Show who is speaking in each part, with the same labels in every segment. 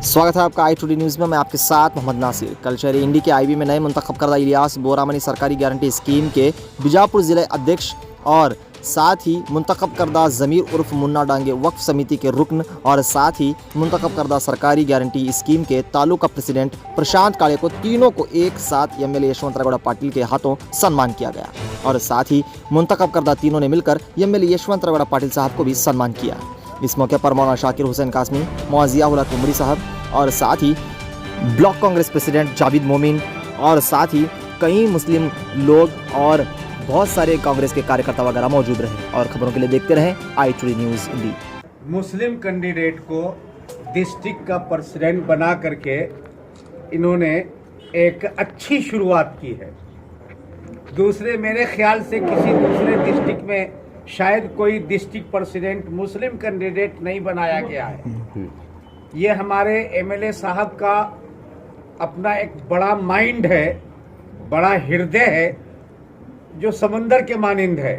Speaker 1: स्वागत है आपका i2D न्यूज़ में। मैं आपके साथ मोहम्मद नासिर। कल शहर इंडी के आईबी में नए मुंतखब करदा इलियास बोरामनी सरकारी गारंटी स्कीम के बीजापुर ज़िले अध्यक्ष और साथ ही मुंतखब करदा ज़मीर उर्फ मुन्ना डांगे वक्फ समिति के रुकन और साथ ही मुंतखब करदा सरकारी गारंटी स्कीम के तालुका प्रेसिडेंट प्रशांत काले को तीनों को एक साथ एमएलए यशवंत गौड़ा पाटिल के हाथों सम्मान किया गया और साथ ही मुंतखब करदा तीनों ने मिलकर एमएलए यशवंत गौड़ा पाटिल साहब को भी सम्मान किया। इस मौके पर मौलाना शाकिर हुसैन कासमी, मौजिया कुमरी साहब और साथ ही ब्लॉक कांग्रेस प्रेसिडेंट जावेद मोमिन और साथ ही कई मुस्लिम लोग और बहुत सारे कांग्रेस के कार्यकर्ता वगैरह मौजूद रहे। और खबरों के लिए देखते रहें i2D न्यूज़ इंडी।
Speaker 2: मुस्लिम कैंडिडेट को डिस्ट्रिक्ट का प्रेसिडेंट बना करके इन्होंने एक अच्छी शुरुआत की है। दूसरे मेरे ख्याल से किसी दूसरे डिस्ट्रिक्ट में शायद कोई डिस्ट्रिक्ट प्रेसिडेंट मुस्लिम कैंडिडेट नहीं बनाया गया है। ये हमारे एमएलए साहब का अपना एक बड़ा माइंड है, बड़ा हृदय है जो समंदर के मानिंद है,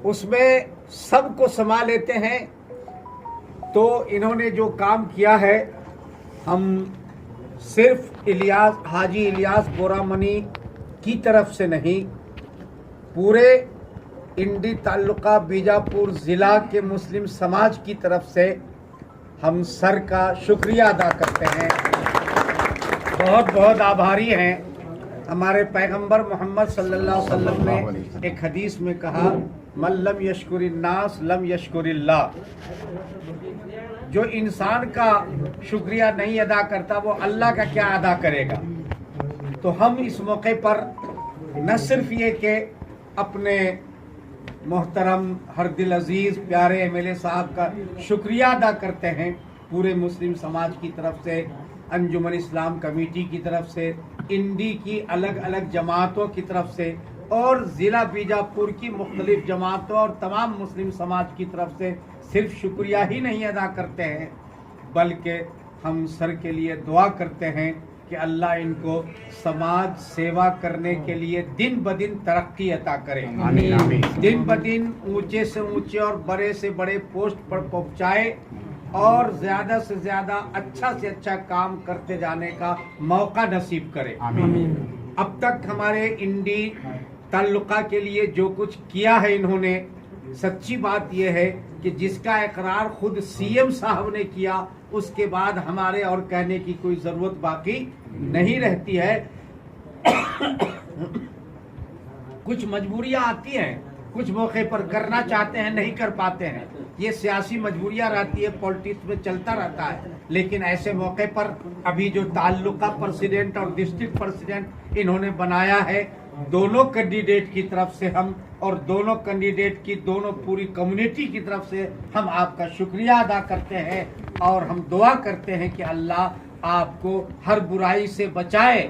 Speaker 2: उसमें सबको समा लेते हैं। तो इन्होंने जो काम किया है, हम सिर्फ हाजी इलियास बोरामनी की तरफ से नहीं, पूरे इंडी तालुका बीजापुर ज़िला के मुस्लिम समाज की तरफ से हम सर का शुक्रिया अदा करते हैं। बहुत बहुत आभारी हैं। हमारे पैगंबर मोहम्मद सल्लल्लाहु अलैहि वसल्लम ने एक हदीस में कहा, मन लम यशकुरिन्नास लम यशकुरिल्लाह। जो इंसान का शुक्रिया नहीं अदा करता वो अल्लाह का क्या अदा करेगा। तो हम इस मौके पर न सिर्फ ये कि अपने मोहतरम हरदिल अजीज़ प्यारे एमएलए साहब का शुक्रिया अदा करते हैं, पूरे मुस्लिम समाज की तरफ से, अंजुमन इस्लाम कमेटी की तरफ से, इंडी की अलग अलग जमातों की तरफ से और ज़िला बीजापुर की मुख्तलिफ जमातों और तमाम मुस्लिम समाज की तरफ से सिर्फ शुक्रिया ही नहीं अदा करते हैं, बल्कि हम सर के लिए दुआ करते हैं कि अल्लाह इनको समाज सेवा करने के लिए दिन ब दिन तरक्की अता करे, दिन ब दिन ऊंचे से ऊंचे और बड़े से बड़े पोस्ट पर पहुंचाए और ज़्यादा से ज़्यादा अच्छा से अच्छा काम करते जाने का मौका नसीब करे। अब तक हमारे इंडी ताल्लुका के लिए जो कुछ किया है इन्होंने, सच्ची बात यह है कि जिसका इकरार खुद सीएम साहब ने किया, उसके बाद हमारे और कहने की कोई ज़रूरत बाकी नहीं रहती है। कुछ मजबूरियां आती हैं, कुछ मौके पर करना चाहते हैं, नहीं कर पाते हैं, ये सियासी मजबूरियां रहती है, पॉलिटिक्स में चलता रहता है। लेकिन ऐसे मौके पर अभी जो ताल्लुका प्रेसिडेंट और डिस्ट्रिक्ट प्रेसिडेंट इन्होंने बनाया है, दोनों कैंडिडेट की तरफ से हम और दोनों कैंडिडेट की दोनों पूरी कम्युनिटी की तरफ से हम आपका शुक्रिया अदा करते हैं और हम दुआ करते हैं कि अल्लाह आपको हर बुराई से बचाए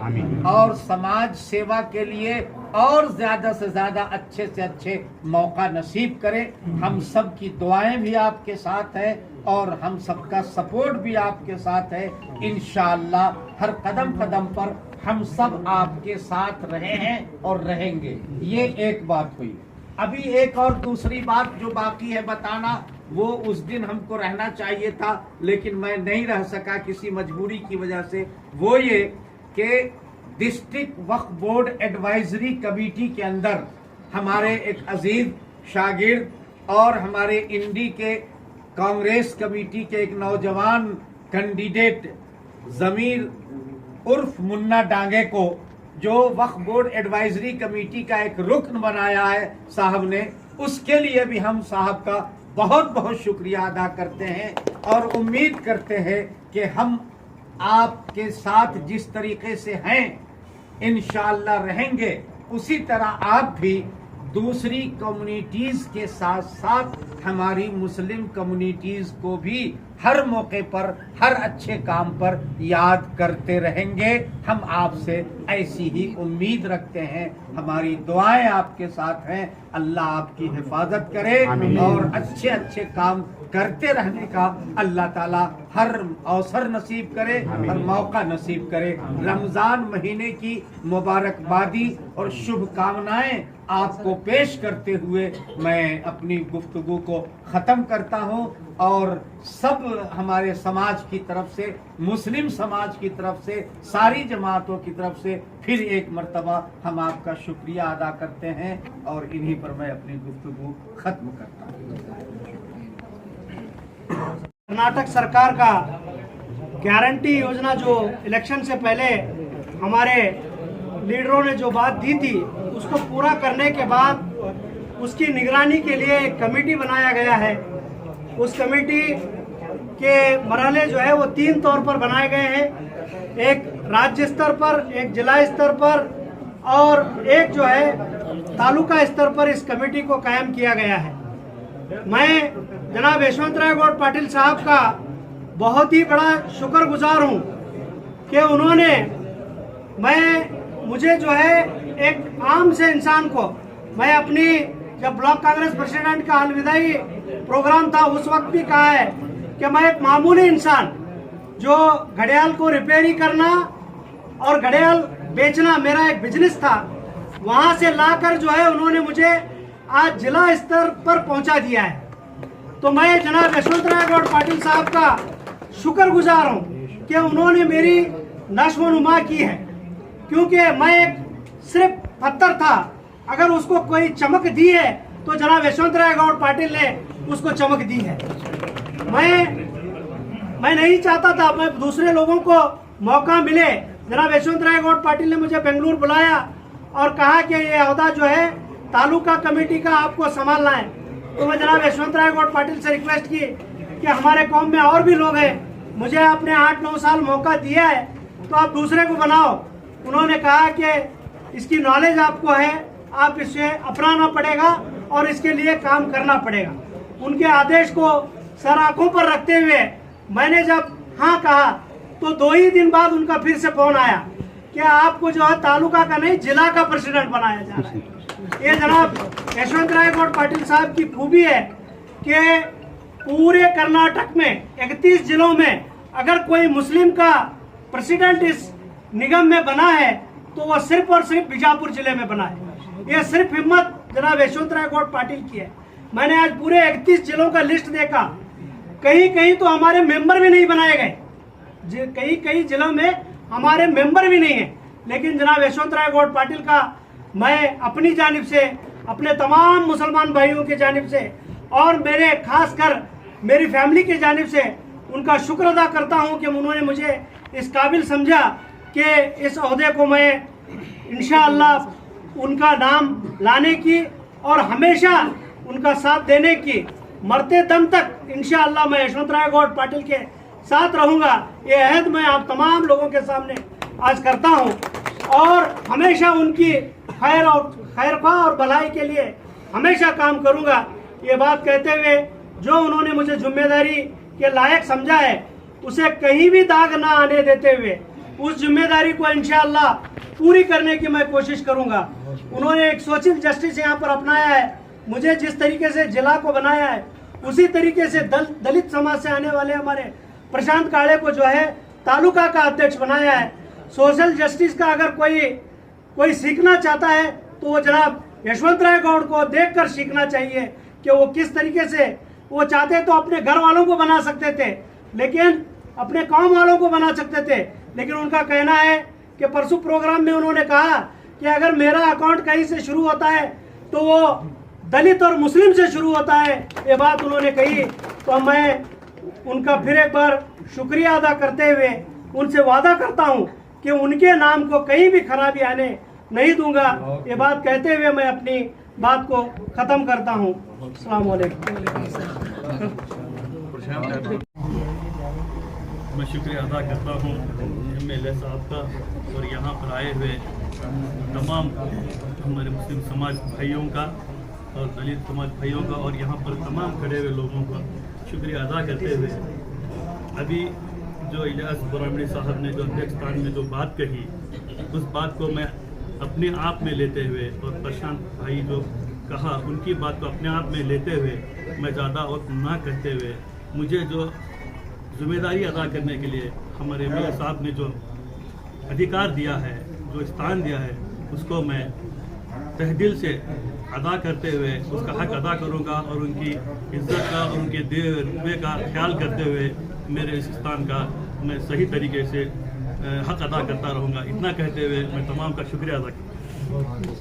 Speaker 2: और समाज सेवा के लिए और ज्यादा से ज्यादा अच्छे से अच्छे मौका नसीब करे। हम सब की दुआएं भी आपके साथ है और हम सबका सपोर्ट भी आपके साथ है। इंशाअल्लाह हर कदम कदम पर हम सब आपके साथ रहे हैं और रहेंगे। ये एक बात हुई। अभी एक और दूसरी बात जो बाकी है बताना, वो उस दिन हमको रहना चाहिए था लेकिन मैं नहीं रह सका किसी मजबूरी की वजह से। वो ये कि डिस्ट्रिक्ट वक्फ बोर्ड एडवाइजरी कमेटी के अंदर हमारे एक अजीज शागिर्द और हमारे इंडी के कांग्रेस कमेटी के एक नौजवान कैंडिडेट ज़मीर उर्फ मुन्ना डांगे को जो वक्फ बोर्ड एडवाइजरी कमेटी का एक रुकन बनाया है साहब ने, उसके लिए भी हम साहब का बहुत बहुत शुक्रिया अदा करते हैं और उम्मीद करते हैं कि हम आपके साथ जिस तरीके से हैं इंशाअल्लाह रहेंगे, उसी तरह आप भी दूसरी कम्युनिटीज के साथ साथ हमारी मुस्लिम कम्युनिटीज को भी हर मौके पर हर अच्छे काम पर याद करते रहेंगे। हम आपसे ऐसी ही उम्मीद रखते हैं। हमारी दुआएं आपके साथ हैं। अल्लाह आपकी हिफाजत करे और अच्छे अच्छे काम करते रहने का अल्लाह ताला हर अवसर नसीब करे, हर मौका नसीब करे। रमजान महीने की मुबारकबादी और शुभकामनाएं आपको पेश करते हुए मैं अपनी गुफ्तगू को ख़त्म करता हूं और सब हमारे समाज की तरफ से, मुस्लिम समाज की तरफ से, सारी जमातों की तरफ से फिर एक मर्तबा हम आपका शुक्रिया अदा करते हैं और इन्हीं पर मैं अपनी गुफ्तगू ख़त्म करता हूं।
Speaker 3: कर्नाटक सरकार का गारंटी योजना जो इलेक्शन से पहले हमारे लीडरों ने जो बात दी थी उसको पूरा करने के बाद उसकी निगरानी के लिए एक कमेटी बनाया गया है। उस कमेटी के मरहले जो है वो 3 तौर पर बनाए गए हैं, एक राज्य स्तर पर, एक जिला स्तर पर और एक जो है तालुका स्तर पर इस कमेटी को कायम किया गया है। मैं जनाब यशवंतराव गौड़ पाटिल साहब का बहुत ही बड़ा शुक्रगुजार हूँ कि उन्होंने मुझे जो है एक आम से इंसान को, मैं अपनी जब ब्लॉक कांग्रेस प्रेसिडेंट का अलविदाई प्रोग्राम था उस वक्त भी कहा है कि मैं एक मामूली इंसान जो घड़ियाल को रिपेयरी करना और घड़ियाल बेचना मेरा एक बिजनेस था, वहां से लाकर जो है उन्होंने मुझे आज जिला स्तर पर पहुंचा दिया है। तो मैं जनाब यशवंतराव गौड़ पाटिल साहब का शुक्रगुजार हूं कि उन्होंने मेरी नश्व-ओ-नुमा की है, क्योंकि मैं एक सिर्फ पत्थर था, अगर उसको कोई चमक दी है तो जनाब यशवंतराव गौड़ पाटिल ने उसको चमक दी है। मैं नहीं चाहता था मैं दूसरे लोगों को मौका मिले। जनाब यशवंतराव गौड़ पाटिल ने मुझे बेंगलुरु बुलाया और कहा कि ये अहदा जो है तालुका कमेटी का आपको संभालना है। तो मैं जनाब यशवंतराव गौड़ पाटिल से रिक्वेस्ट की कि हमारे कौम में और भी लोग हैं, मुझे आपने 8-9 साल मौका दिया है तो आप दूसरे को बनाओ। उन्होंने कहा कि इसकी नॉलेज आपको है, आप इसे अपनाना पड़ेगा और इसके लिए काम करना पड़ेगा। उनके आदेश को सर आंखों पर रखते हुए मैंने जब हाँ कहा तो 2 ही दिन बाद उनका फिर से फोन आया कि आपको जो है तालुका का नहीं जिला का प्रेसिडेंट बनाया जा रहा है। ये जनाब यशवंतराव गौड़ पाटिल साहब की खूबी है कि पूरे कर्नाटक में 31 जिलों में अगर कोई मुस्लिम का प्रेसिडेंट इस निगम में बना है तो वह सिर्फ और सिर्फ बीजापुर जिले में बना है। यह सिर्फ हिम्मत जनाब यशवंतराव गौड़ पाटिल की है। मैंने आज पूरे 31 जिलों का लिस्ट देखा, कहीं कहीं तो हमारे मेंबर भी नहीं बनाए गए, कई जिलों में हमारे मेंबर भी नहीं है। लेकिन जनाब यशवंतराव गौड़ पाटिल का मैं अपनी जानिब से, अपने तमाम मुसलमान भाइयों की जानिब से और मेरे खासकर मेरी फैमिली की जानिब से उनका शुक्र अदा करता हूं कि उन्होंने मुझे इस काबिल समझा कि इस ओहदे को मैं इंशाअल्लाह उनका नाम लाने की और हमेशा उनका साथ देने की, मरते दम तक इंशाअल्लाह मैं यशवंतराव गौड़ पाटिल के साथ रहूंगा। ये अहद मैं आप तमाम लोगों के सामने आज करता हूं और हमेशा उनकी खैरख्वाह और भलाई के लिए हमेशा काम करूंगा। ये बात कहते हुए जो उन्होंने मुझे जिम्मेदारी के लायक समझा है उसे कहीं भी दाग ना आने देते हुए उस जिम्मेदारी को इंशाअल्लाह पूरी करने की मैं कोशिश करूंगा। उन्होंने एक सोशल जस्टिस यहाँ पर अपनाया है, मुझे जिस तरीके से जिला को बनाया है उसी तरीके से दलित समाज से आने वाले हमारे प्रशांत काळे को जो है तालुका का अध्यक्ष बनाया है। सोशल जस्टिस का अगर कोई सीखना चाहता है तो वो जनाब यशवंतराव गौड़ को देखकर सीखना चाहिए कि वो किस तरीके से, वो चाहते तो अपने घर वालों को बना सकते थे, लेकिन अपने काम वालों को बना सकते थे, लेकिन उनका कहना है कि परसों प्रोग्राम में उन्होंने कहा कि अगर मेरा अकाउंट कहीं से शुरू होता है तो वो दलित और मुस्लिम से शुरू होता है। ये बात उन्होंने कही तो मैं उनका फिर एक बार शुक्रिया अदा करते हुए उनसे वादा करता हूं कि उनके नाम को कहीं भी खराबी आने नहीं दूंगा। ये बात कहते हुए मैं अपनी बात को खत्म करता हूं। अस्सलाम वालेकुम।
Speaker 4: मैं शुक्रिया अदा करता हूँ MLA साहब का और यहाँ पर आए हुए तमाम हमारे मुस्लिम समाज भाइयों का और दलित समाज भाइयों का और यहाँ पर तमाम खड़े हुए लोगों का शुक्रिया अदा करते हुए अभी जो इलियास ब्राह्मणी साहब ने जो अध्यक्ष स्थान में जो बात कही उस बात को मैं अपने आप में लेते हुए और प्रशांत भाई जो कहा, उनकी बात को अपने आप में लेते हुए मैं ज़्यादा और ना कहते हुए, मुझे जो जिम्मेदारी अदा करने के लिए हमारे एमएलए साहब ने जो अधिकार दिया है, जो स्थान दिया है, उसको मैं तहदिल से अदा करते हुए उसका हक अदा करूंगा और उनकी इज्जत का और उनके दिए रुपये का ख्याल करते हुए मेरे इस स्थान का मैं सही तरीके से हक अदा करता रहूंगा। इतना कहते हुए मैं तमाम का शुक्रिया अदा करता हूँ।